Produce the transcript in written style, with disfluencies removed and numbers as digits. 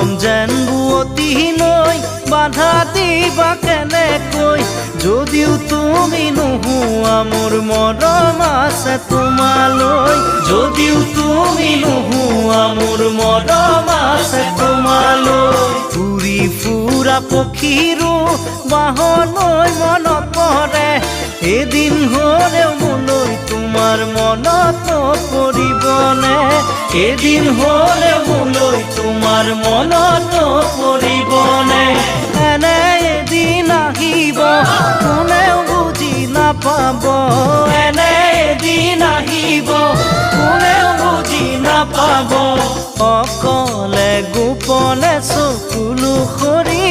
মৰম যেন বুৱতী নৈ বাধা দিবা কেনেকৈ যদিও তুমি নোহোৱা মোৰ মৰম আছে তোমালৈ যদিও তুমি নোহোৱা মোৰ মৰম আছে তোমালৈ উৰি ফুৰা পক্ষীৰো বাহলৈ মনত পৰে এদিন হ'লেও মোলৈ তোমাৰ মনত পৰিবনে এদিন হ'লেও মোলৈ তোমাৰ মনত পৰিবনে এনে এদিন আহিব কোনেও বুজি নাপাব এনে এদিন আহিব কোনেও বুজি নাপাব অকলে গোপনে চকুলো সৰি